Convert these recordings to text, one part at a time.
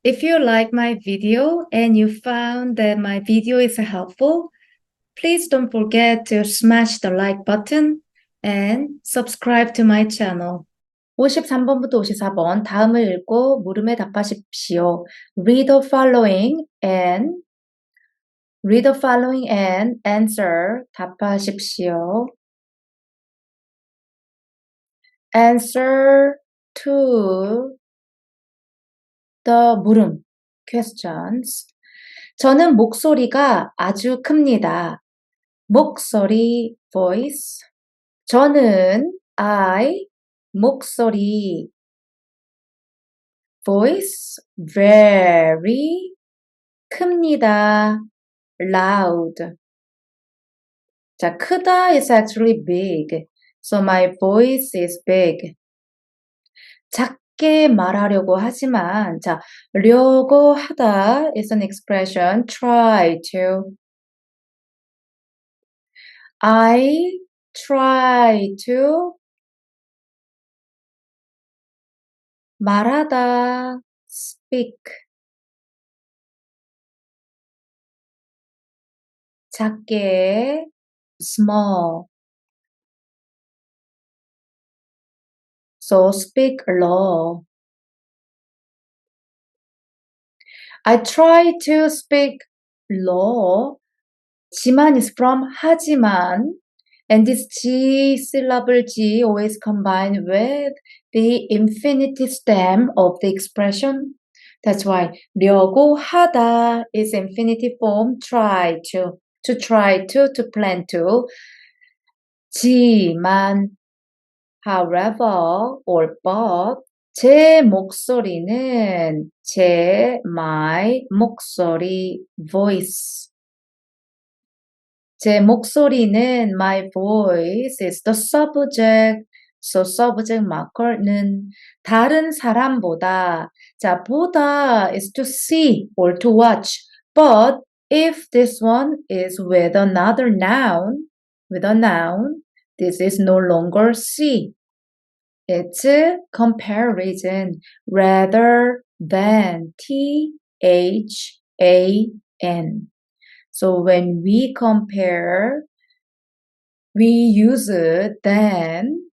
If you like my video and you found that my video is helpful, please don't forget to smash the like button and subscribe to my channel. 53번부터 54번 다음을 읽고 물음에 답하십시오. Read the following and answer. 답하십시오. Answer to the 물음, questions. 저는 목소리가 아주 큽니다. 목소리, voice. 저는, I, 목소리, voice, very, 큽니다, loud. 자, 크다 is actually big. So my voice is big. 작게 말하려고 하지만, 자, 려고 하다 is an expression, try to. I try to 말하다, speak. 작게, small. So speak low. I try to speak low. 지만 is from 하지만, and this G syllable G always combined with the infinitive stem of the expression. That's why 려고 하다 is infinitive form try to try to plan to. 지만, however, or but, 제 목소리는 my 목소리, voice. 제 목소리는 my voice is the subject. So subject marker는 다른 사람보다. 자, 보다 is to see or to watch. But if this one is with another noun, this is no longer see. It's comparison rather than THAN. So when we compare, we use than,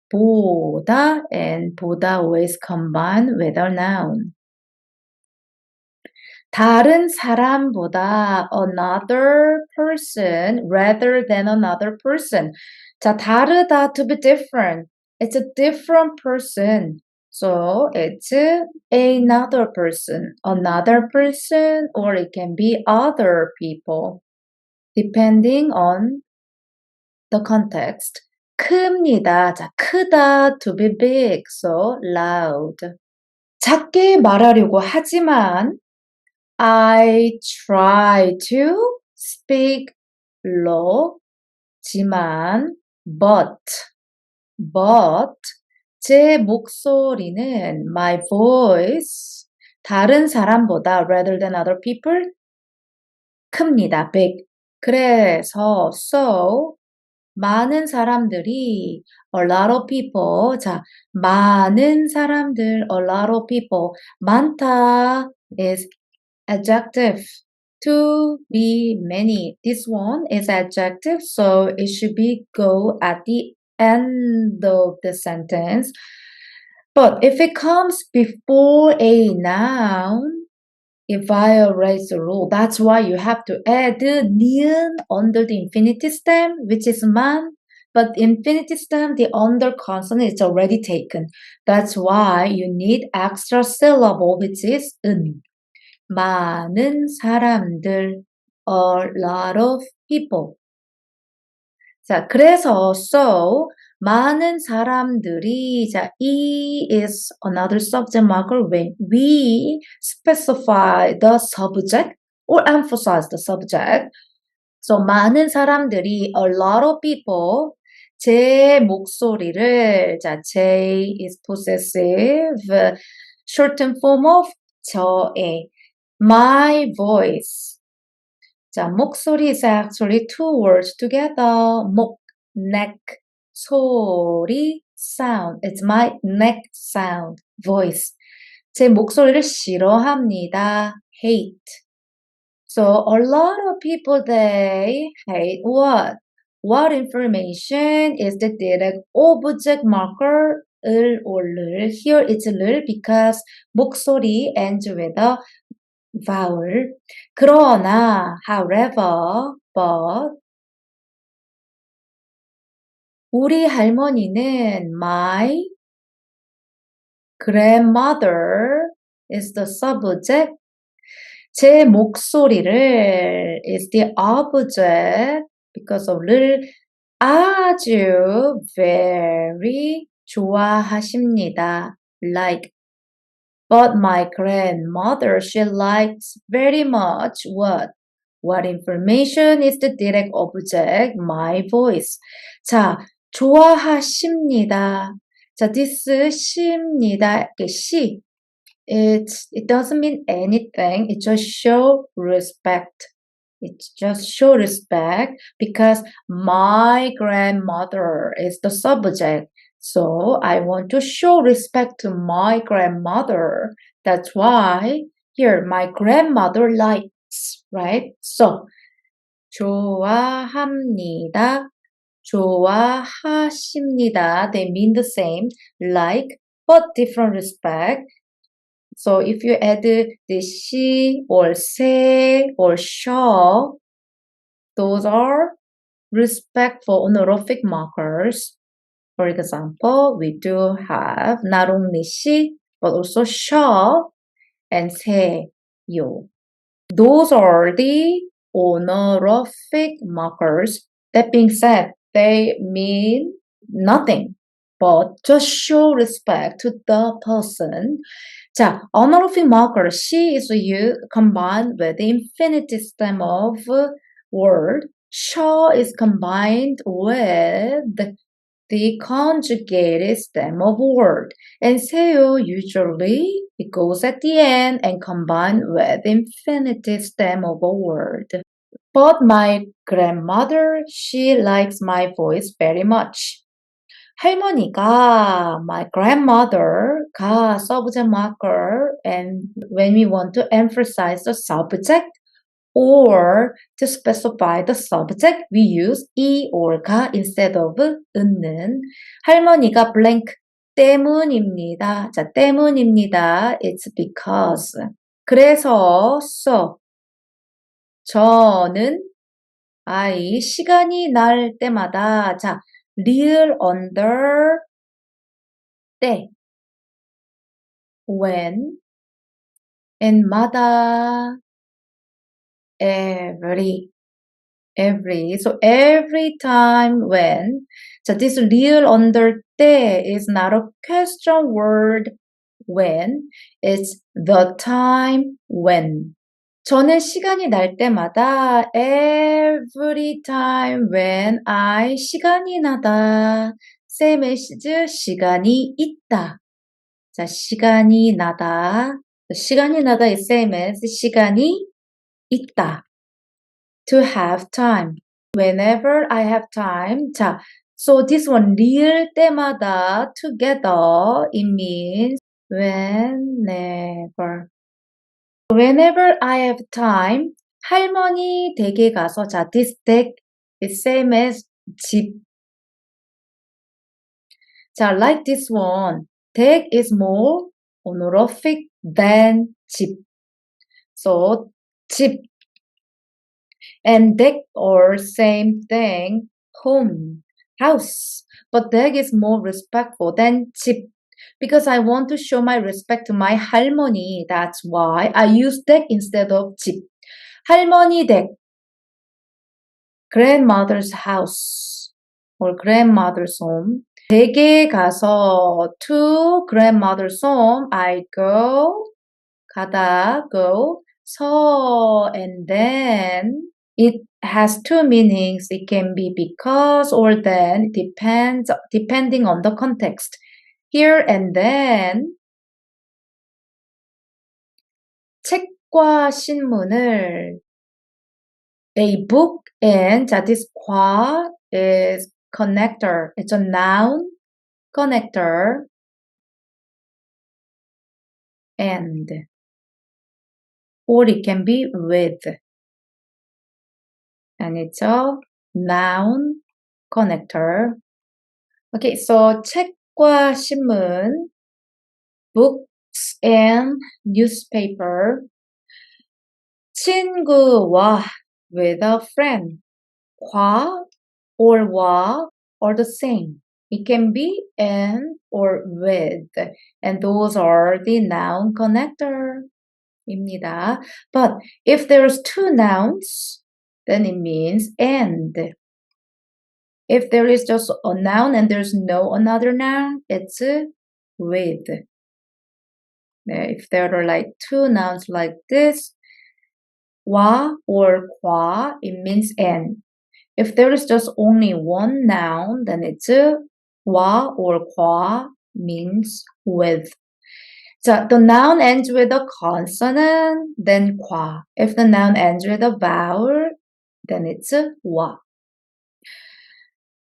보다, and 보다 always combined with a noun. 다른 사람보다 another person rather than another person. 자, 다르다 to be different. It's a different person. So it's another person, or it can be other people, depending on the context. 큽니다. 자, 크다 to be big, so loud. 작게 말하려고 하지만 I try to speak low, 지만 but 제 목소리는 my voice 다른 사람보다 rather than other people 큽니다. big. 그래서 so 많은 사람들이 a lot of people. 자, 많은 사람들 a lot of people. 많다 is adjective. To be many. This one is adjective, so it should be go at the end of the sentence. But if it comes before a noun, it violates the rule. That's why you have to add 니은 under the infinitive stem, which is 만. But infinitive stem, the under consonant is already taken. That's why you need extra syllable, which is 은. 많은 사람들, a lot of people. 자, 그래서 so 많은 사람들이, 자, E is another subject marker when we specify the subject or emphasize the subject. So 많은 사람들이, a lot of people, 제 목소리를, 자, J is possessive, shortened form of 저의, my voice. 자, 목소리 is actually two words together. 목, neck, 소리, sound. It's my neck sound, voice. 제 목소리를 싫어합니다. hate. So a lot of people, they hate what? What information is the direct object marker 을 or 를. Here it's 를 because 목소리 ends with a vowel. 그러나, however, but 우리 할머니는 my grandmother is the subject. 제 목소리를 is the object because of 를 아주 very 좋아하십니다. Like, but my grandmother, she likes very much what? What information is the direct object? My voice. 자, 좋아하십니다. 자, this 십니다. 시. It doesn't mean anything. It just show respect. It's just show respect because my grandmother is the subject. So I want to show respect to my grandmother. That's why here my grandmother likes, right? So 좋아합니다. 좋아하십니다. They mean the same, like, but different respect. So if you add the she or se or 셔, those are respectful honorific markers. For example, we do have not only she, but also 셔 and 세요. Those are the honorific markers. That being said, they mean nothing, but just show respect to the person. 자, honorific marker, she is used combined with the infinitive stem of word. 셔 is combined with the conjugated stem of word. And 세요, usually it goes at the end and combined with infinitive stem of a word. But my grandmother, she likes my voice very much. 할머니가, my grandmother, 가 subject marker, and when we want to emphasize the subject or to specify the subject, we use 이 or 가 instead of 은는. 할머니가 blank 때문입니다. 자, 때문입니다. It's because. 그래서 so 저는 시간이 날 때마다 자, real under 때 when and 마다 every so every time when. 자, this real under 때 is not a question word when, it's the time when. 저는 시간이 날 때마다 every time when 시간이 나다. say message 시간이 있다. 자, 시간이 나다. 시간이 나다 is same as 시간이 있다. To have time. Whenever I have time. 자, so this one real 때마다 together it means whenever. Whenever I have time, 할머니 댁에 가서 자, this 댁 is same as 집. 자, like this one, 댁 is more honorific than 집. So, 집 and 댁 are same thing, home, house. But 댁 is more respectful than 집. Because I want to show my respect to my 할머니. That's why I use 댁 instead of 집. 할머니 댁. Grandmother's house or grandmother's home. 댁에 가서 to grandmother's home, I go, 가다, go, 서, and then it has two meanings. It can be because or then, depending on the context. Here and then 책과 신문을 a book and 자, this 과 is connector. It's a noun connector. and. Or it can be with. 아니죠? Noun connector. Okay, so 책과 신문, books and newspaper. 친구와 with a friend. 과 or 와 are the same. It can be and or with. And those are the noun connector. 입니다. But if there's two nouns, then it means and. If there is just a noun and there's no another noun, it's with. If there are like two nouns like this, 와 or 과, it means and. If there is just only one noun, then it's 와 or 과 means with. 자, the noun ends with a consonant, then 과. If the noun ends with a vowel, then it's 와.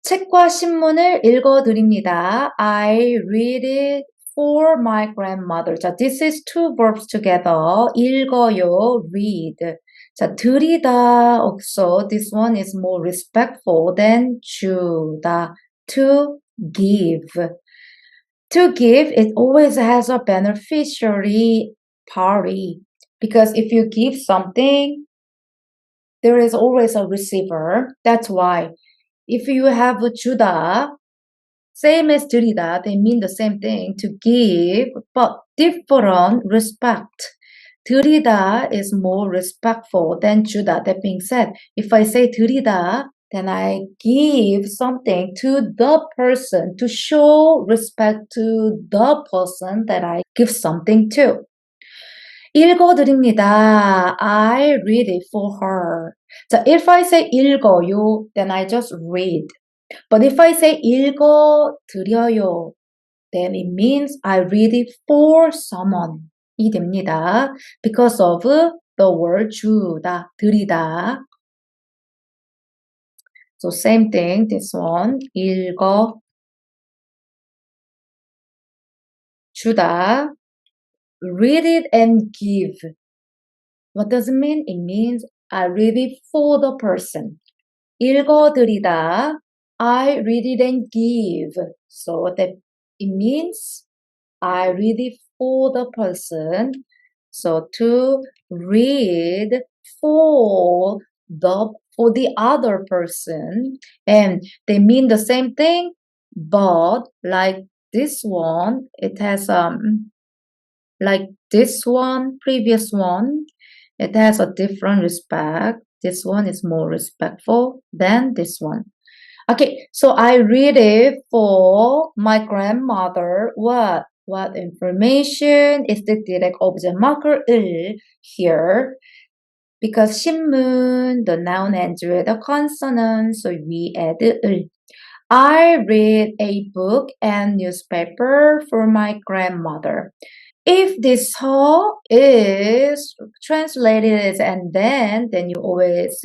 책과 신문을 읽어드립니다. I read it for my grandmother. 자, this is two verbs together. 읽어요, read. 자, 드리다 also. This one is more respectful than 주다. To give. To give, it always has a beneficiary party. Because if you give something, there is always a receiver. That's why. If you have 주다, same as 드리다, they mean the same thing, to give, but different respect. 드리다 is more respectful than 주다. That being said, if I say 드리다, then I give something to the person to show respect to the person that I give something to. 읽어드립니다. I read it for her. 자, if I say 읽어요, then I just read. But if I say 읽어드려요, then it means I read it for someone. 이 됩니다. Because of the word 주다, 드리다. So same thing, this one. 읽어 주다. Read it and give. What does it mean? It means I read it for the person. 읽어드리다. I read it and give. So that it means I read it for the person. So to read for the other person, and they mean the same thing, but like this one, it has like this one, previous one, it has a different respect. This one is more respectful than this one. Okay, so I read it for my grandmother. What information is the direct object marker 을 here? Because 신문, the noun ends with a consonant, so we add 을. I read a book and newspaper for my grandmother. If this her is translated as and then you always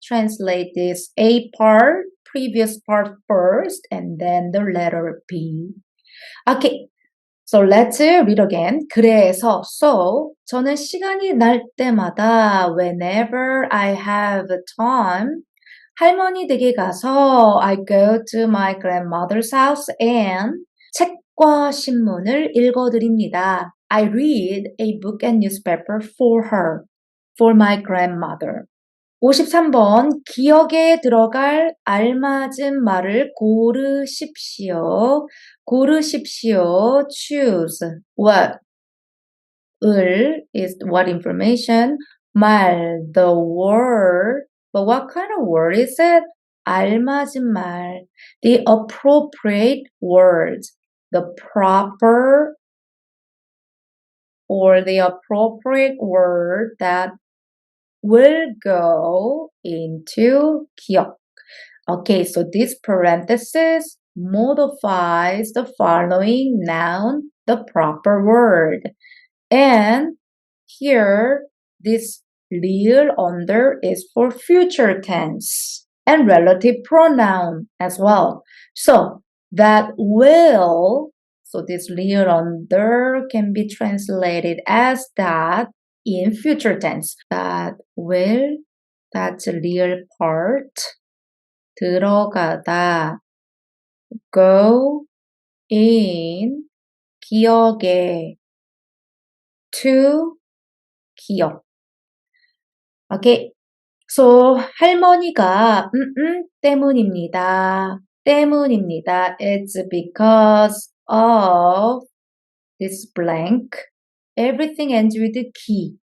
translate this A part, previous part first, and then the letter B. Okay, so let's read again. 그래서, so, 저는 시간이 날 때마다 whenever I have time, 할머니 댁에 가서 I go to my grandmother's house and 책과 신문을 읽어드립니다. I read a book and newspaper for her, for my grandmother. 53번, 기억에 들어갈 알맞은 말을 고르십시오. 고르십시오. Choose. What? 을 is what information? 말, the word. But what kind of word is it? 알맞은 말. The appropriate words. The proper or the appropriate word that will go into 기억. Okay, so this parenthesis modifies the following noun, the proper word. And here, this little under is for future tense and relative pronoun as well. So that will So this real under can be translated as that in future tense. That will, that's real part. 들어가다. Go in. 기억에. To 기억. Okay. So 할머니가 때문입니다. 때문입니다. It's because of this blank. Everything ends with key.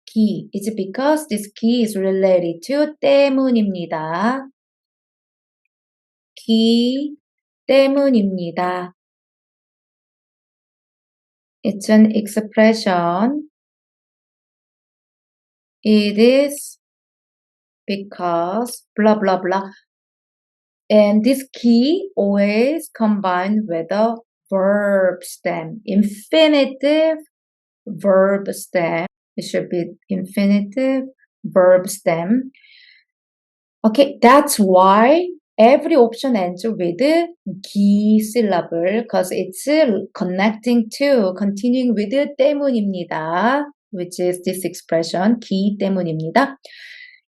Key. It's because this key is related to 때문입니다. key 때문입니다. It's an expression. It is because blah blah blah. And this key always combined with a verb stem. Infinitive verb stem. It should be infinitive verb stem. Okay, that's why every option ends with 기 syllable because it's connecting to, continuing with 때문입니다, which is this expression, 기 때문입니다.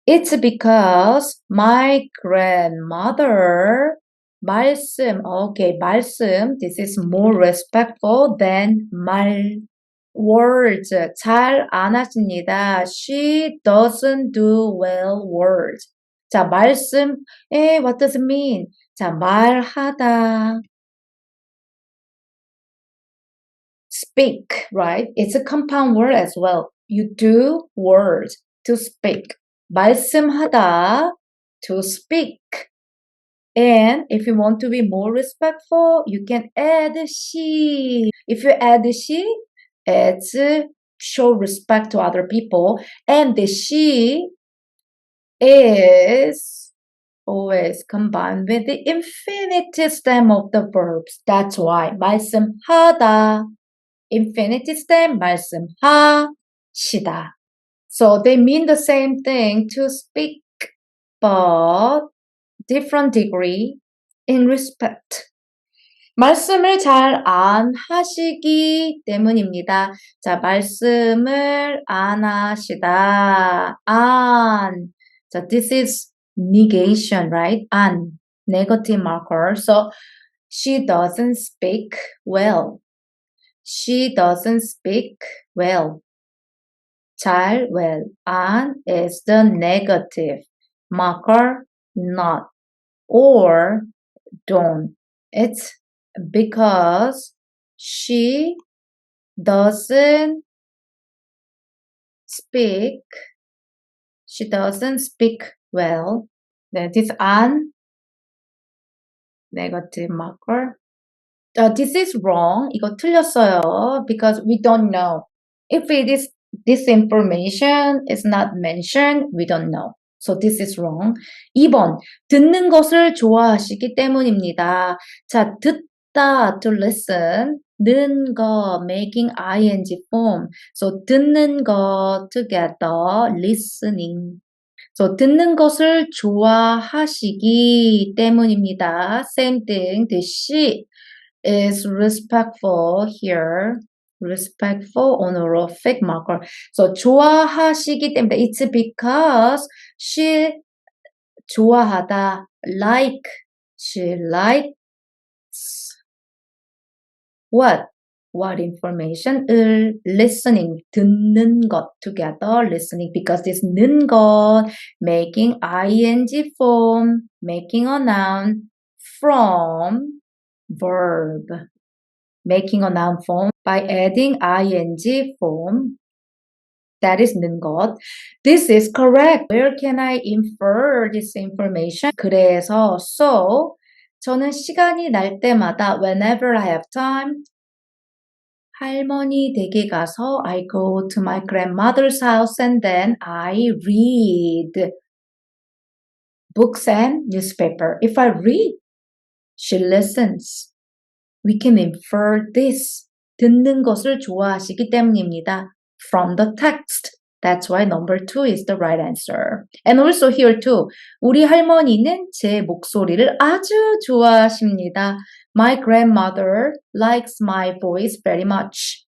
It's because my grandmother, 말씀, okay, 말씀, this is more respectful than 말, words, 잘 안 하십니다. She doesn't do well words. 자, 말씀, what does it mean? 자, 말하다. Speak, right? It's a compound word as well. You do words to speak. 말씀하다, to speak. And if you want to be more respectful, you can add she. If you add she, it's show respect to other people. And the she is always combined with the infinitive stem of the verbs. That's why 말씀하다, infinitive stem, 말씀하시다. So they mean the same thing, to speak, but different degree in respect. 말씀을 잘 안 하시기 때문입니다. 자, 말씀을 안 하시다. 안. 자, this is negation, right? 안. Negative marker. So, she doesn't speak well. She doesn't speak well. 잘, well. 안 is the negative marker, not. Or don't. It's because she doesn't speak well. This an negative marker. This is wrong. 이거 틀렸어요. Because we don't know. If it is this information is not mentioned, we don't know. So this is wrong. 2번. 듣는 것을 좋아하시기 때문입니다. 자, 듣다, to listen. 는 거, making ing form. So 듣는 거 together, listening. So 듣는 것을 좋아하시기 때문입니다. Same thing. The she is respectful here. Respectful honorific marker. So 좋아하시기 때문에 it's because she 좋아하다, like, she likes what information? listening, 듣는 것 together, listening, because this 는 것, making ing form, making a noun from verb, making a noun form by adding ing form. That is 는 것. This is correct. Where can I infer this information? 그래서, so, 저는 시간이 날 때마다, whenever I have time, 할머니 댁에 가서 I go to my grandmother's house and then I read books and newspaper. If I read, she listens. We can infer this. 듣는 것을 좋아하시기 때문입니다. From the text. That's why number 2 is the right answer. And also here too. 우리 할머니는 제 목소리를 아주 좋아하십니다. My grandmother likes my voice very much.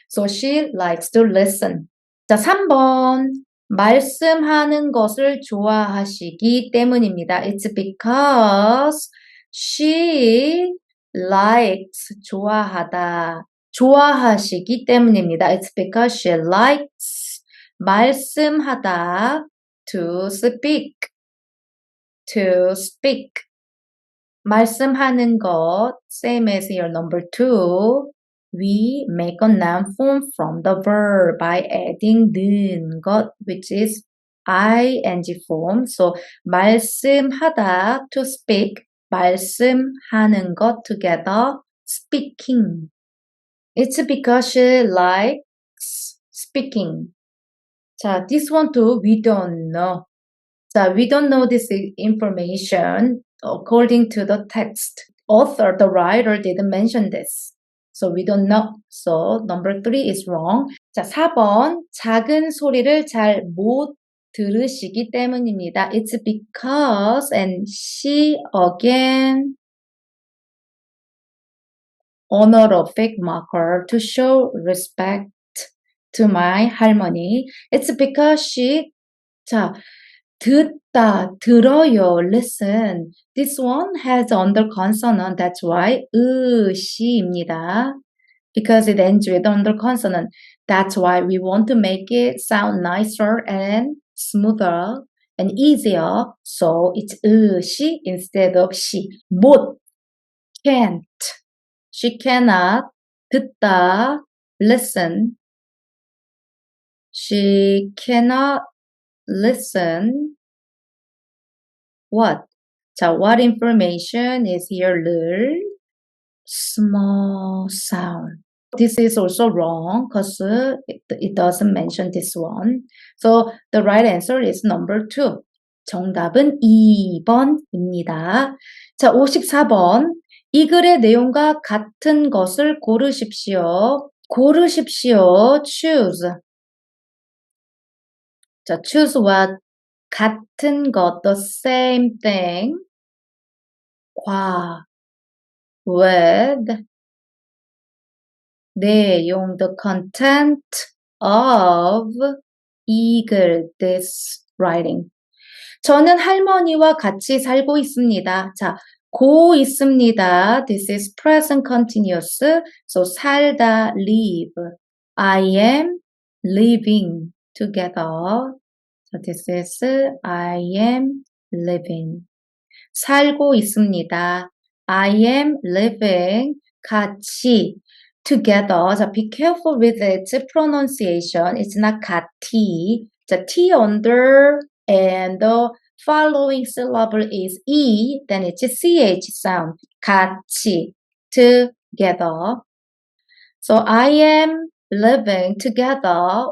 So she likes to listen. 자, 3번. 말씀하는 것을 좋아하시기 때문입니다. It's because she likes 좋아하다. 좋아하시기 때문입니다. It's because she likes 말씀하다 to speak. To speak. 말씀하는 것, same as your number 2. We make a noun form from the verb by adding 는 것, which is ing form. So, 말씀하다, to speak, 말씀하는 것 together, speaking. It's because she likes speaking. 자, this one too, we don't know. 자, we don't know this information according to the text. Author, the writer didn't mention this. So we don't know. So number 3 is wrong. 자, 4번. 작은 소리를 잘 못 들으시기 때문입니다. It's because and she again honorific marker to show respect to my 할머니. It's because she 자, 듣다, 들어요, listen. This one has under consonant. That's why 시입니다. Because it ends with under consonant. That's why we want to make it sound nicer and smoother and easier. So it's 시 instead of 시. 못, can't. She cannot. 듣다, listen. She cannot listen. What? 자, what information is here? 를 small sound. This is also wrong because it doesn't mention this one. So the right answer is number 2. 정답은 2번입니다. 자, 54번. 이 글의 내용과 같은 것을 고르십시오. 고르십시오. Choose. 자, choose what? 같은 것, the same thing. 과, with, 내용, the content of 이 글, this writing. 저는 할머니와 같이 살고 있습니다. 자, 고 있습니다. This is present continuous. So 살다, live. I am living together. So this is I am living. 살고 있습니다. I am living. 같이. Together. 자, be careful with its pronunciation. It's not 같이. 자, T under and the following syllable is E. Then it's a CH sound. 같이. Together. So I am living together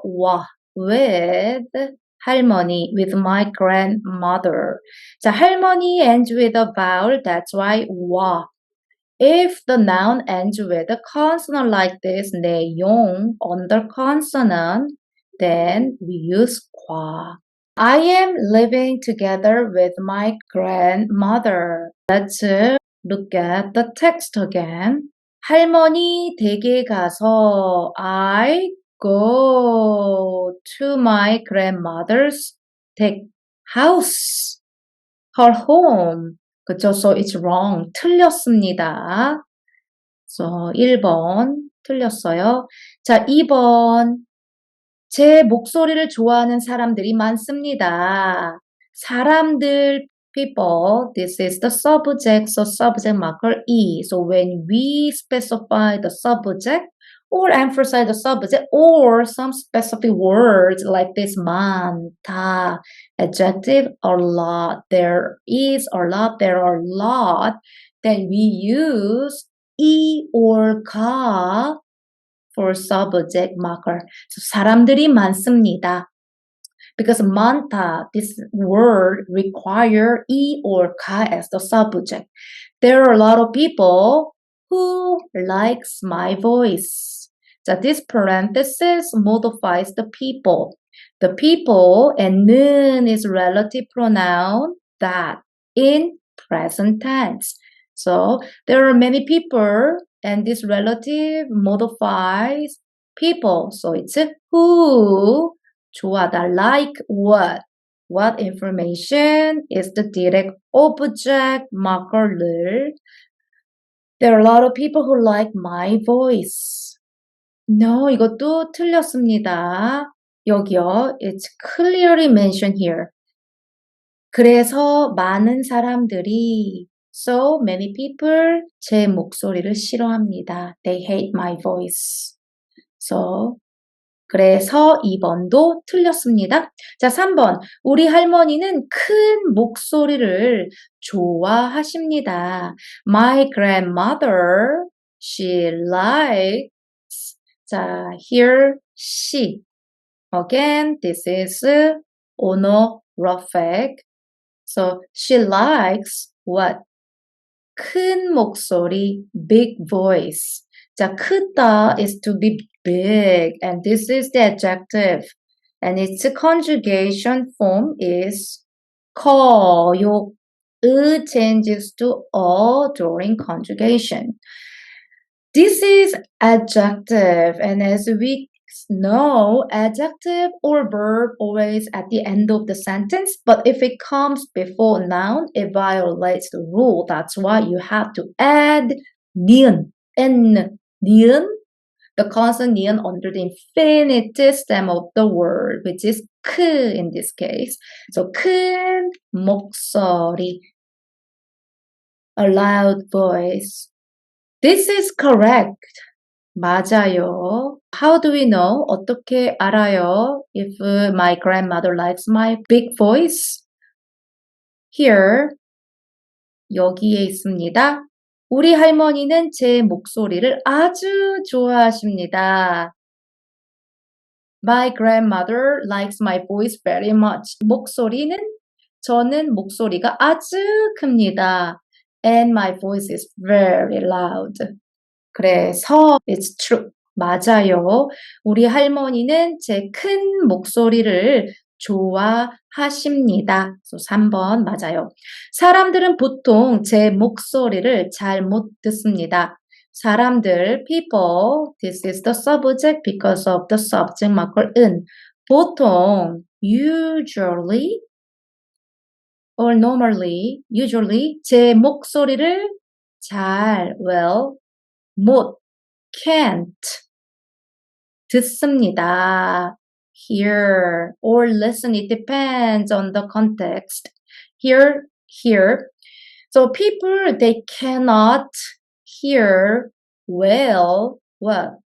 with 할머니, with my grandmother. 자, 할머니 ends with a vowel, that's why 와. If the noun ends with a consonant like this, 내용, under consonant, then we use 과. I am living together with my grandmother. Let's look at the text again. 할머니 댁에 가서 I go to my grandmother's house, her home. 그쵸? So it's wrong. 틀렸습니다. So 1번 틀렸어요. 자, 2번. 제 목소리를 좋아하는 사람들이 많습니다. 사람들, people, this is the subject, so subject marker E. So when we specify the subject, or emphasize the subject, or some specific words like this, 많다, adjective, a lot, there is a lot, there are a lot, then we use E or 가 for subject marker. So 사람들이 많습니다. Because 많다, this word require E or 가 as the subject. There are a lot of people who likes my voice. So this parenthesis modifies the people. The people and 는 is relative pronoun that in present tense. So there are many people and this relative modifies people. So it's who 좋아하다 like what. What information is the direct object marker를. There are a lot of people who like my voice. No, 이것도 틀렸습니다. 여기요. It's clearly mentioned here. 그래서 많은 사람들이 So many people 제 목소리를 싫어합니다. They hate my voice. So 그래서 2번도 틀렸습니다. 자, 3번. 우리 할머니는 큰 목소리를 좋아하십니다. My grandmother, she likes. 자, here, she. Again, this is honorific. So, she likes what? 큰 목소리, big voice. 자, 크다 is to be big, and this is the adjective. And its conjugation form is 커요. 의 changes to 어 during conjugation. This is adjective, and as we know, adjective or verb always at the end of the sentence, but if it comes before noun, it violates the rule. That's why you have to add 니은, n, 니은, the consonant 니은 under the infinitive stem of the word, which is 크 in this case. So 큰 목소리, a loud voice. This is correct. 맞아요. How do we know? 어떻게 알아요? If my grandmother likes my big voice? Here, 여기에 있습니다. 우리 할머니는 제 목소리를 아주 좋아하십니다. My grandmother likes my voice very much. 목소리는 저는 목소리가 아주 큽니다. And my voice is very loud. 그래서 it's true. 맞아요. 우리 할머니는 제 큰 목소리를 좋아하십니다. So 3번 맞아요. 사람들은 보통 제 목소리를 잘 못 듣습니다. 사람들, people, this is the subject because of the subject marker 은. 보통, usually, or normally, usually, 제 목소리를 잘, well, 못, can't 듣습니다. Hear or listen, it depends on the context. Here. So people, they cannot hear well what?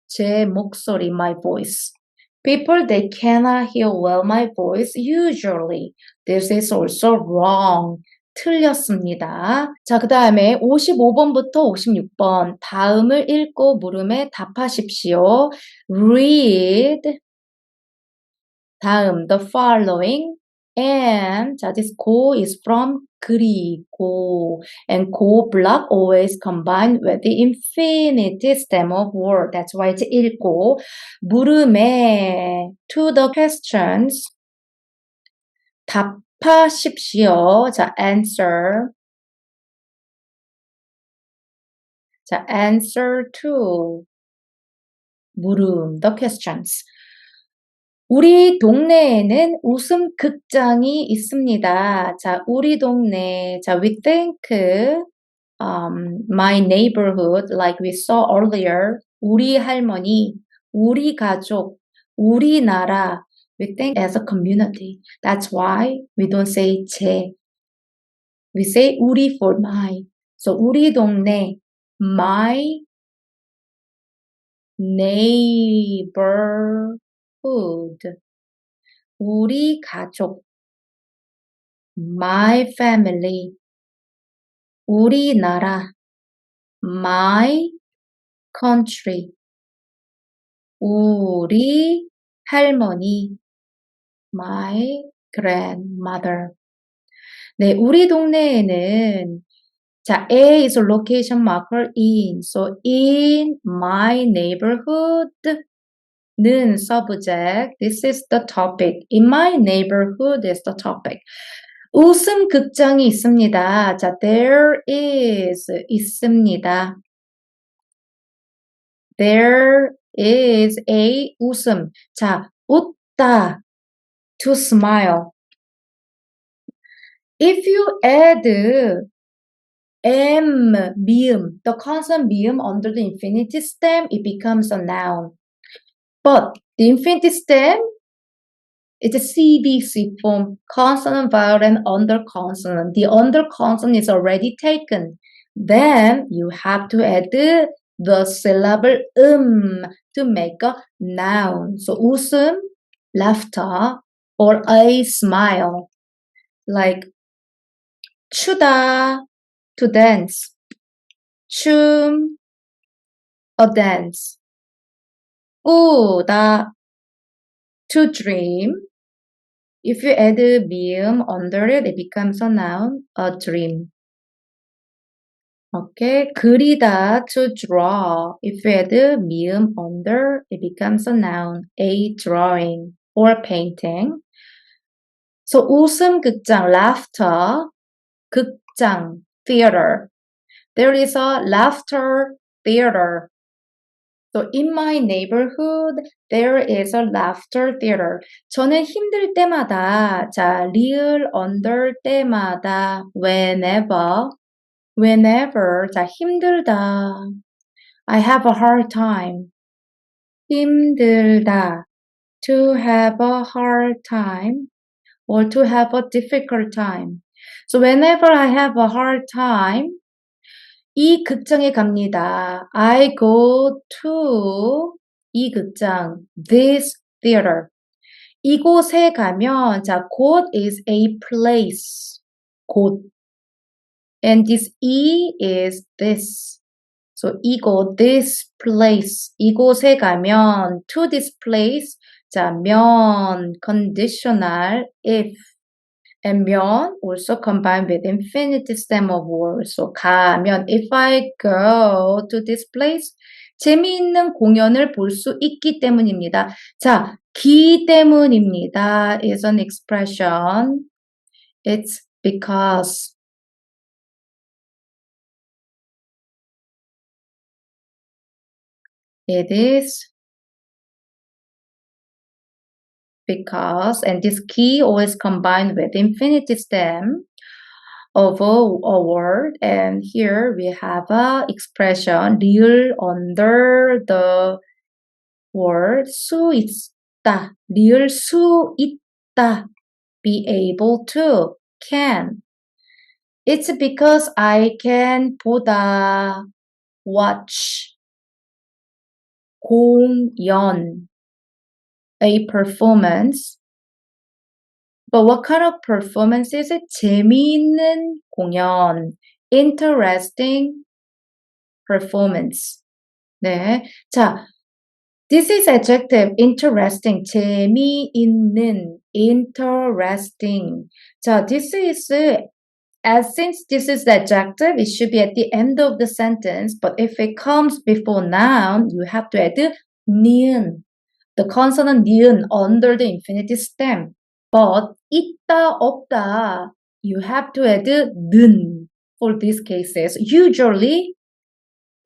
제 목소리, my voice. People, they cannot hear well my voice usually. This is also wrong. 틀렸습니다. 자, 그 다음에 55번부터 56번 다음을 읽고 물음에 답하십시오. Read 다음 the following and 자, this go is from 그리고 and go block always combined with the infinitive stem of word. That's why it's 읽고 물음에 to the questions 답하십시오. 자, answer. 자, answer to 물음, the questions. 우리 동네에는 웃음 극장이 있습니다. 자, 우리 동네. 자, we think my neighborhood, like we saw earlier. 우리 할머니, 우리 가족, 우리나라. We think as a community. That's why we don't say 제. We say 우리 for my. So 우리 동네, my neighborhood. 우리 가족, my family. 우리나라, my country. 우리 할머니, my grandmother. 네, 우리 동네에는 자, A is a location marker in. So, in my neighborhood 는 subject. This is the topic. In my neighborhood is the topic. 웃음 극장이 있습니다. 자, there is 있습니다. There is a 웃음. 자, 웃다. To smile. If you add m, 미음, the consonant 미음 under the infinitive stem, it becomes a noun. But the infinitive stem is a CVC form, consonant, vowel, and under consonant. The under consonant is already taken. Then you have to add the syllable to make a noun. So 웃음, laughter, or a smile. Like 추다, to dance. 춤, a dance. 꾸다, to dream. If you add 미음 under it, it becomes a noun, a dream. Okay, 그리다, to draw. If you add 미음 under, it becomes a noun, a drawing or painting. So 웃음 극장, laughter, 극장, theater. There is a laughter theater. So in my neighborhood, there is a laughter theater. 저는 힘들 때마다, 자, 리을 under 때마다, whenever, 자, 힘들다. I have a hard time. 힘들다. To have a hard time or to have a difficult time. So whenever I have a hard time, 이 극장에 갑니다. I go to 이 극장, this theater. 이곳에 가면, 자, 곳 is a place. 곳. And this E is this. So 이곳, this place. 이곳에 가면, to this place. 자, 면, conditional, if. And 면 also combined with infinitive stem of word. So 가면, if I go to this place, 재미있는 공연을 볼 수 있기 때문입니다. 자, 기 때문입니다 is an expression. It's because. It is because, and this key always combined with infinitive stem of a word. And here we have a expression, 리을 under the word, 수 있다, 리을 수 있다, be able to, can. It's because I can 보다, watch, 공연, a performance. But what kind of performance is it? 재미있는 공연, interesting performance. 네, 자, this is adjective, interesting, 재미있는, interesting. 자, this is, since this is the adjective, it should be at the end of the sentence. But if it comes before noun, you have to add 니은. The consonant 니은 under the infinitive stem. But 있다, 없다, you have to add 는 for these cases. Usually,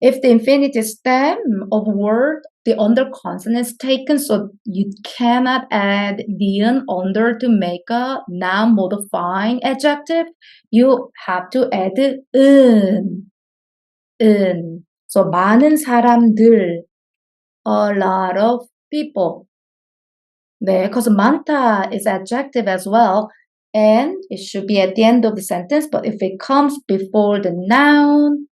if the infinitive stem of word, the under consonant is taken, so you cannot add 니은 under to make a noun modifying adjective. You have to add 은. So 많은 사람들, a lot of people. 네, because 많다 is adjective as well, and it should be at the end of the sentence, but if it comes before the noun,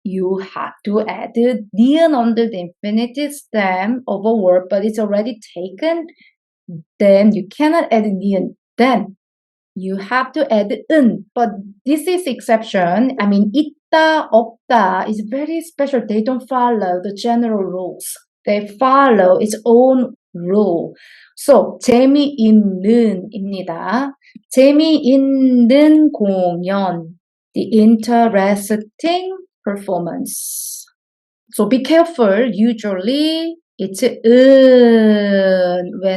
you have to add 니은 under the infinitive stem of a word, but it's already taken, then you cannot add 니은. Then you have to add 은, but this is exception. I mean, 있다, 없다 is very special. They don't follow the general rules. They follow its own rule. So, 재미있는입니다. 재미있는 공연. The interesting performance. So be careful. Usually it's when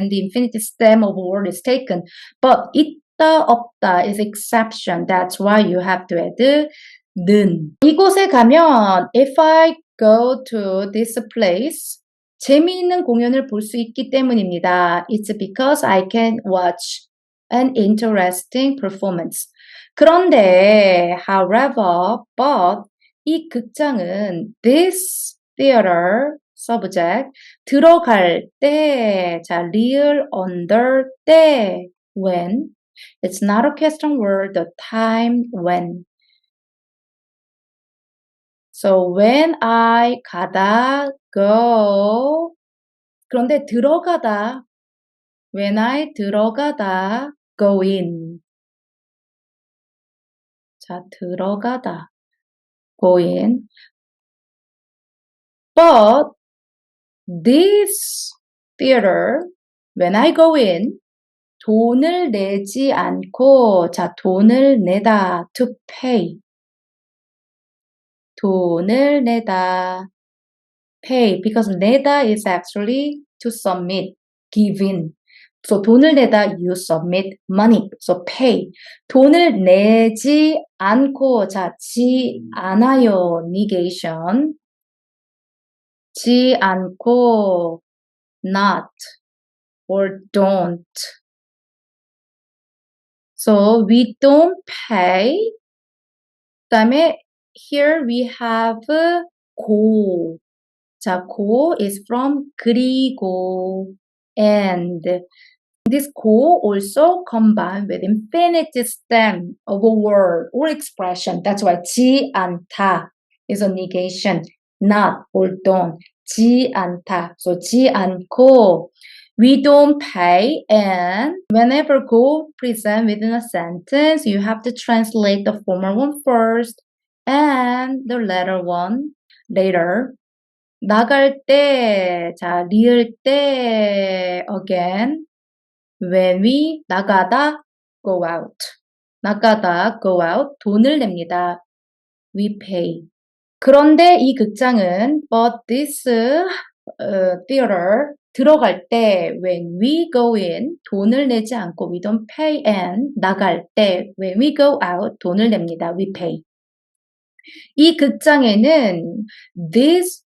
the infinitive stem of a word is taken. But 있다, 있다, 없다 is exception. That's why you have to add 는. 이곳에 가면 if I go to this place 재미있는 공연을 볼 수 있기 때문입니다. It's because I can watch an interesting performance. 그런데, however, but 이 극장은 this theater subject 들어갈 때, 자, real under 때 when it's not a question word, the time when. So when I 가다 go 그런데 들어가다 when I 들어가다 go in 자 들어가다 go in but this theater when I go in 돈을 내지 않고 자 돈을 내다 to pay 돈을 내다 pay because 내다 is actually to submit, give in. So 돈을 내다 you submit money. So pay. 돈을 내지 않고 자 지 않아요 negation. 지 않고 not or don't. So we don't pay. 그다음에 here we have go. 자, go is from 그리고 and. This go also combined with infinitive stem of a word or expression. That's why 지 않다 is a negation. Not or don't. 지 않다. So 지 않고 we don't pay and whenever go present within a sentence, you have to translate the former one first and the latter one later. 나갈 때, 자, 리을 때, again, when we, 나가다, go out. 나가다, go out, 돈을 냅니다. We pay. 그런데 이 극장은, but this theater, 들어갈 때, when we go in, 돈을 내지 않고, we don't pay, and 나갈 때, when we go out, 돈을 냅니다. We pay. 이 극장에는, this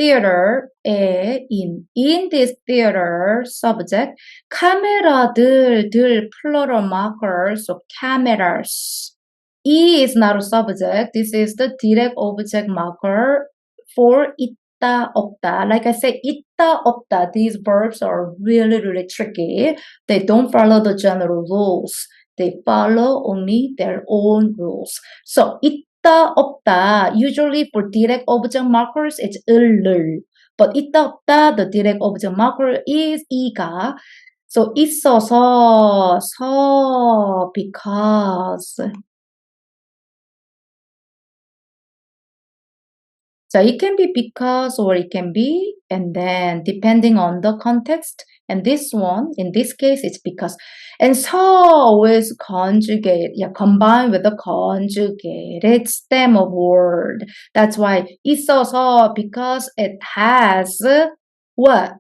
theater에 in this theater subject 카메라들 plural marker so cameras E is not a subject this is the direct object marker for 있다 없다 like I said 있다 없다 these verbs are really tricky they don't follow the general rules they follow only their own rules so 있다 없다 usually for direct object markers it's 을을 but 있다 없다 the direct object marker is 이가 so 있어서 서 because so it can be because or it can be and then depending on the context and this one in this case it's because and so is conjugate combined with the conjugated stem of word that's why 있어서 because it has what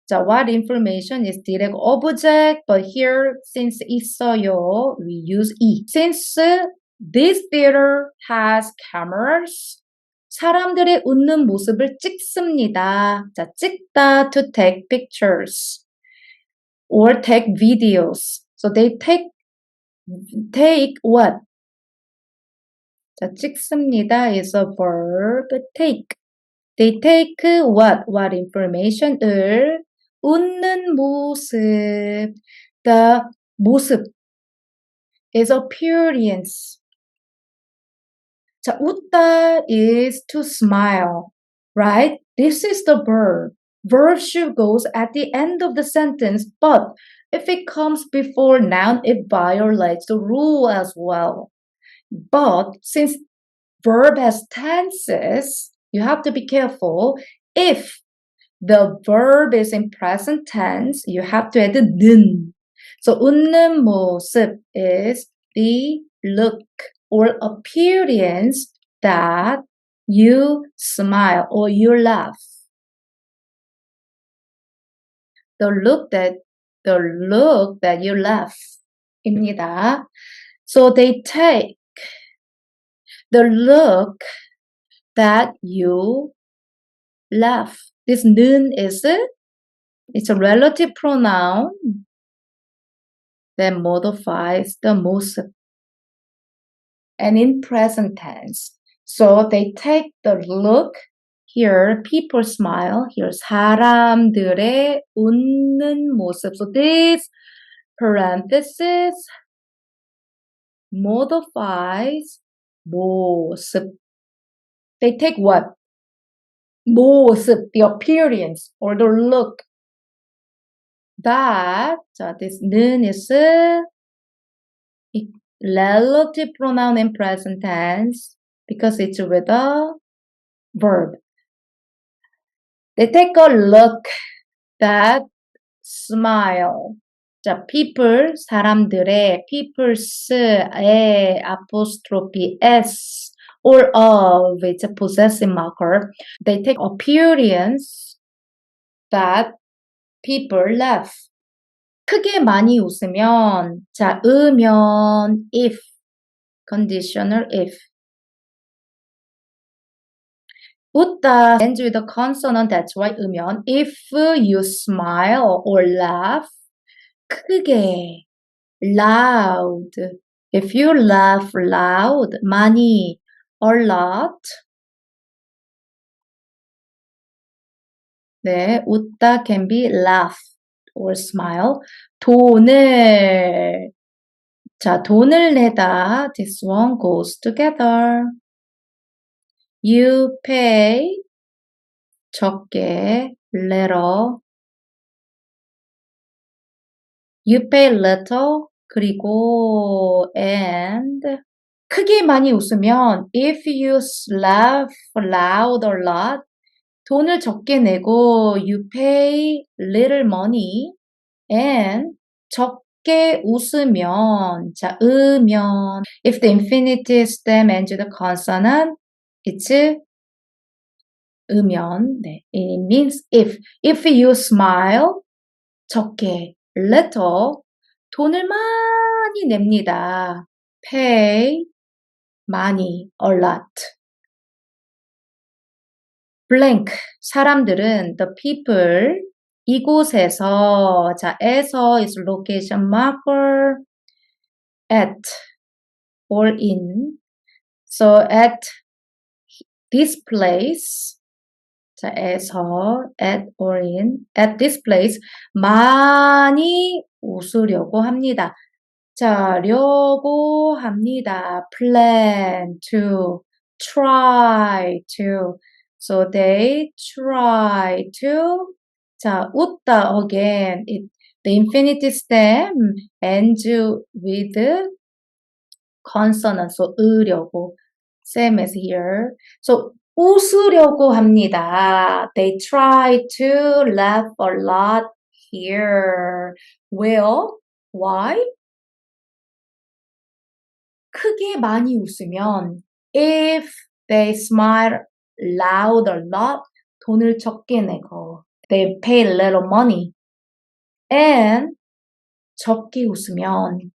so what information is direct object but here since 있어요 we use 이 since this theater has cameras. 사람들의 웃는 모습을 찍습니다. 자, 찍다 to take pictures or take videos. So they take what? 자, 찍습니다 is a verb take. They take what? What information을 웃는 모습. The 모습 is appearance. 자, 웃다 is to smile, right? This is the verb. Verb should goes at the end of the sentence, but if it comes before noun, it violates the rule as well. But since verb has tenses, you have to be careful. If the verb is in present tense, you have to add 는. So 웃는 모습 is the look or appearance that you smile or you laugh. The look that the look that you left 입니다. So they take the look that you left. This 는 is it's a relative pronoun that modifies the 모습. And in present tense. So they take the look. Here, people smile. Here, 사람들의 웃는 모습. So this parenthesis modifies 모습. They take what? 모습, the appearance or the look. That, this 는 is relative pronoun in present tense because it's with a verb. They take a look that smile. 자, people, 사람들의, people's,의 apostrophe s or of, it's a possessive marker. They take appearance that people laugh. 크게 많이 웃으면, 자, 으면 if, conditional if. 웃다 ends with a consonant, that's why 으면. If you smile or laugh, 크게, loud. If you laugh loud, 많이, a lot. 네, 웃다 can be laugh or smile. 돈을, 자, 돈을 내다, this one goes together. You pay, 적게, little. You pay little, 그리고 and. 크게 많이 웃으면 if you laugh loud or lot, 돈을 적게 내고 you pay little money and 적게 웃으면, 자, 으면. If the infinitive stem ends with a consonant, it's 으면. 네. It means if. If you smile, 적게, little, 돈을 많이 냅니다. pay, 많이, a lot. blank, 사람들은, the people, 이곳에서, 자, 에서 is location marker, at, or in. So at this place, 자, 에서, at or in, at this place, 많이 웃으려고 합니다. 자, 려고 합니다. plan to, try to. So they try to. 자, 웃다 again. The infinitive stem ends with consonant. So 으려고. Same as here. So 웃으려고 합니다. They try to laugh a lot here. Well, why? 크게 많이 웃으면 if they smile loud a lot, 돈을 적게 내고 they pay little money. And 적게 웃으면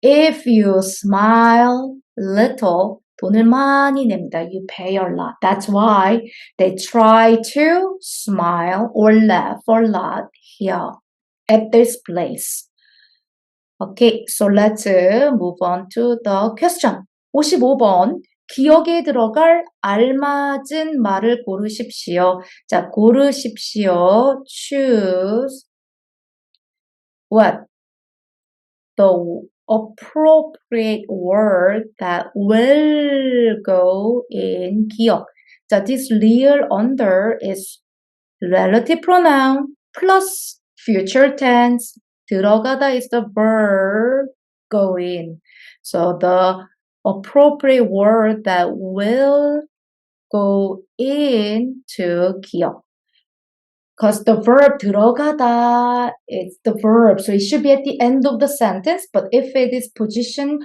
if you smile little, 돈을 많이 냅니다. You pay a lot. That's why they try to smile or laugh a lot here at this place. Okay, so let's move on to the question. 55번. 기억에 들어갈 알맞은 말을 고르십시오. 자, 고르십시오. Choose what? The appropriate word that will go in 기억. 자, this real under is relative pronoun plus future tense. 들어가다 is the verb go in. So the appropriate word that will go into 기억. Because the verb 들어가다 is the verb, so it should be at the end of the sentence. But if it is positioned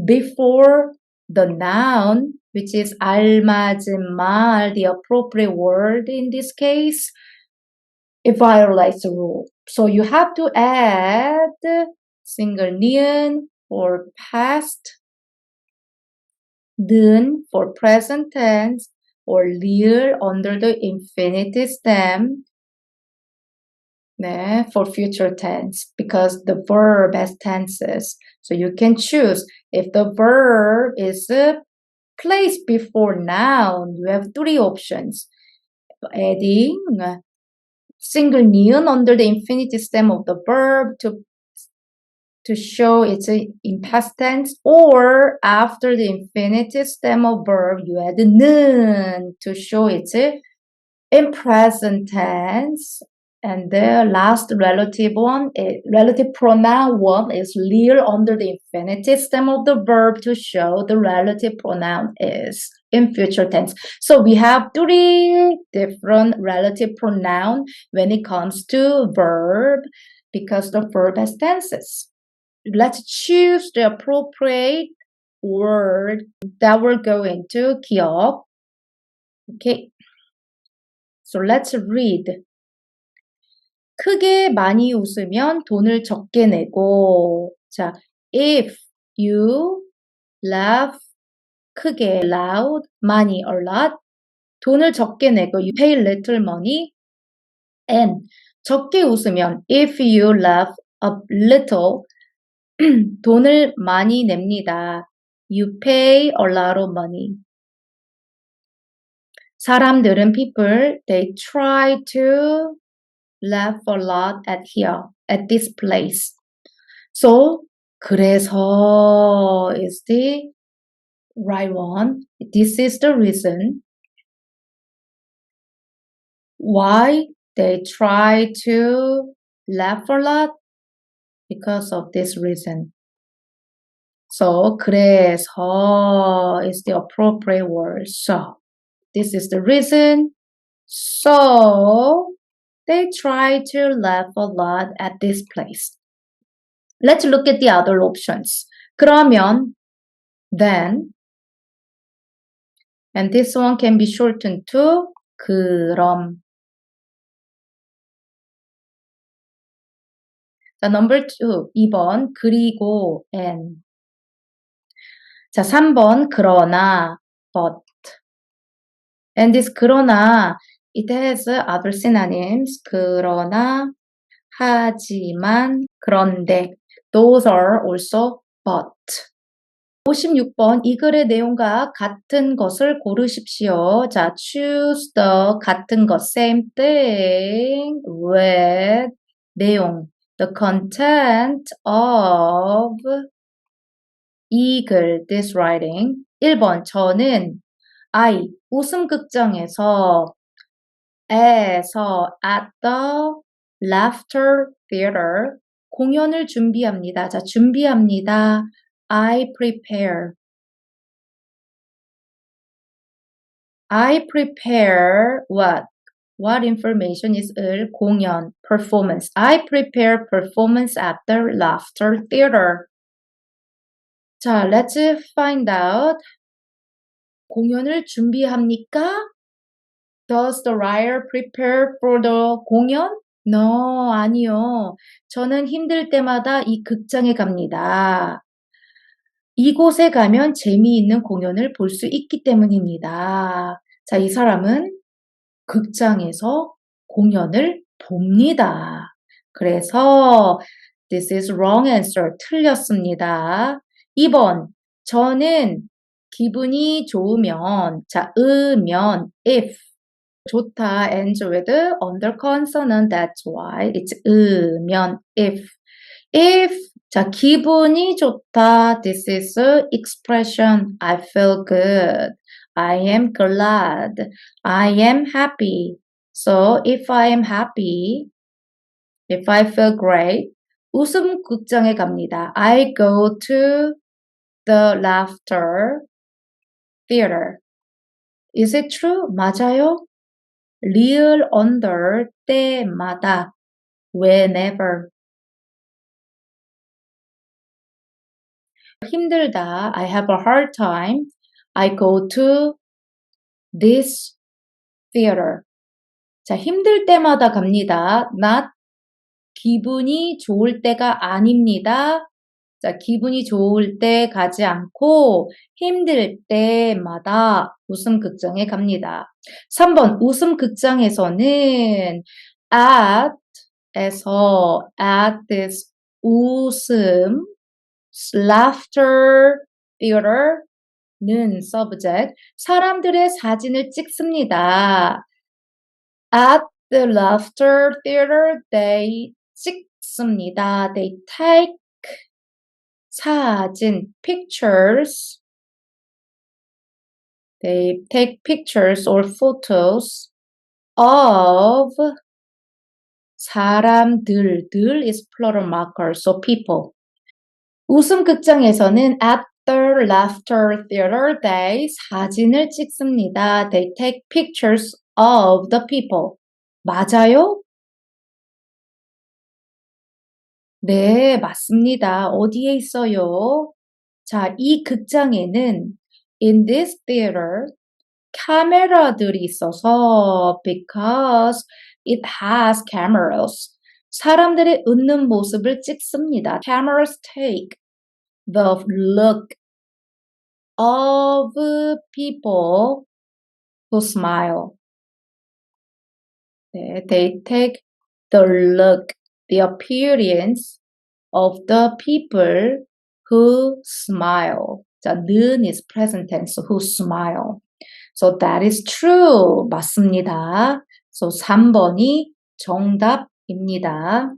before the noun, which is 알맞은 말, the appropriate word in this case, it violates the rule. So you have to add single ni은 for past, 는 for present tense, or 리을 under the infinitive stem 네, for future tense because the verb has tenses. So you can choose if the verb is placed before noun. You have three options. Adding single ni은 under the infinitive stem of the verb to show it's in past tense, or after the infinitive stem of verb, you add 는 to show it's in present tense. And the last relative pronoun one is 리을 under the infinitive stem of the verb to show the relative pronoun is in future tense. So we have three different relative pronoun when it comes to verb because the verb has tenses. Let's choose the appropriate word that we're going to 기억. Okay. So let's read. 크게 많이 웃으면 돈을 적게 내고. 자, if you laugh 크게 loud, 많이 a lot, 돈을 적게 내고 you pay little money. And 적게 웃으면 if you laugh a little 돈을 많이 냅니다. You pay a lot of money. 사람들은 people, they try to laugh a lot at this place. So, 그래서 is the right one. This is the reason why they try to laugh a lot because of this reason. So, 그래서 is the appropriate word. So, this is the reason. So, they try to laugh a lot at this place. Let's look at the other options. 그러면, then, and this one can be shortened to 그럼. 자, number 2, 2번 그리고 and. 자, 3번 그러나 but. And this 그러나 it has other synonyms. 그러나, 하지만, 그런데. Those are also but. 56번 이 글의 내용과 같은 것을 고르십시오. 자, choose the 같은 것, same thing with 내용. The content of 이 글, this writing. 1번 저는 웃음극장에서 at the laughter theater 공연을 준비합니다. 자, 준비합니다. I prepare what? What information is 공연, performance. I prepare performance at the laughter theater. 자, let's find out. 공연을 준비합니까? Does the writer prepare for the 공연? No, 아니요. 저는 힘들 때마다 이 극장에 갑니다. 이곳에 가면 재미있는 공연을 볼 수 있기 때문입니다. 자, 이 사람은 극장에서 공연을 봅니다. 그래서 this is wrong answer. 틀렸습니다. 2번. 저는 기분이 좋으면 자, 으면 if 좋다 ends with under consonant. That's why it's 으면 if 자, 기분이 좋다. This is expression. I feel good. I am glad. I am happy. So if I am happy, if I feel great, 웃음 극장에 갑니다. I go to the laughter theater. Is it true? 맞아요? 리을 under 때마다 whenever. 힘들다. I have a hard time. I go to this theater. 자, 힘들 때마다 갑니다. Not 기분이 좋을 때가 아닙니다. 자, 기분이 좋을 때 가지 않고 힘들 때마다 웃음 극장에 갑니다. 3번 웃음 극장에서는 at this 웃음 laughter theater는 subject 사람들의 사진을 찍습니다. At the laughter theater they 찍습니다. They take 사진 pictures They take pictures or photos of 사람들 is plural marker, so people. 웃음 극장에서는 at the laughter theater they 사진을 찍습니다. They take pictures of the people. 맞아요? 네, 맞습니다. 어디에 있어요? 자, 이 극장에는 in this theater 카메라들이 있어서 because it has cameras. 사람들의 웃는 모습을 찍습니다. Cameras take the look of people who smile. 네, they take the look, the appearance of the people who smile. 자, 는 is present tense, who smile. So that is true. 맞습니다. So 3번이 정답입니다.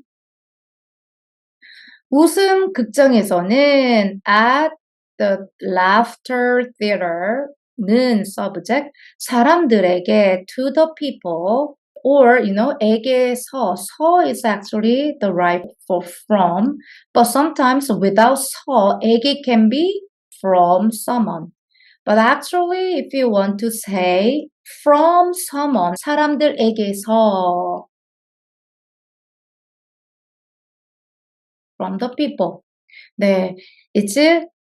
웃음 극장에서는 at the laughter theater는 subject 사람들에게 to the people or 에게서 서 is actually the right for from but sometimes without 서 에게 can be from someone. But actually, if you want to say from someone, 사람들에게서 from the people. 네, it's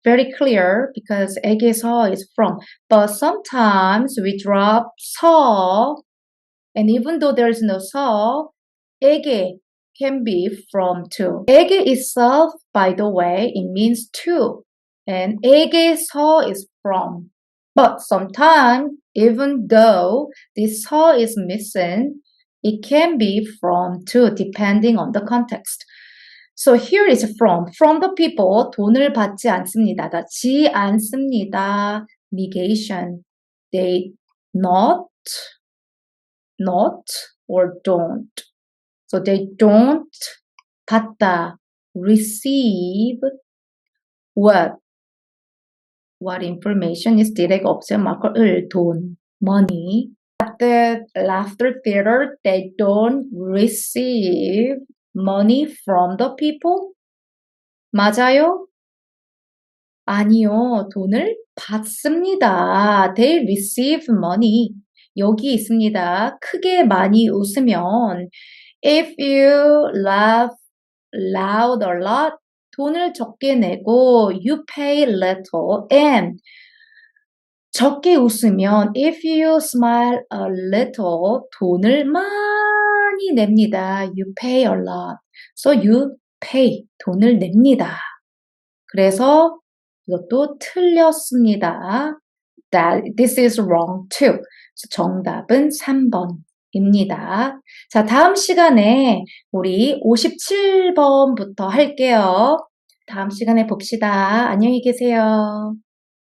very clear because 에게서 is from. But sometimes we drop 서, and even though there is no 서, 에게 can be from to. 에게 itself, by the way, it means to. And 에게서 is from. But sometimes, even though this 서 is missing, it can be from too, depending on the context. So here is from the people, 돈을 받지 않습니다. 받지 않습니다. Negation. They not, or don't. So they don't 받다, receive what? What information is direct object marker 을, 돈, money. At the laughter theater, they don't receive money from the people. 맞아요? 아니요, 돈을 받습니다. They receive money. 여기 있습니다. 크게 많이 웃으면 if you laugh loud or lot 돈을 적게 내고 you pay little and 적게 웃으면 if you smile a little 돈을 많이 냅니다. You pay a lot. So you pay 돈을 냅니다. 그래서 이것도 틀렸습니다. This is wrong too. So 정답은 3번입니다. 자, 다음 시간에 우리 57번부터 할게요. 다음 시간에 봅시다. 안녕히 계세요.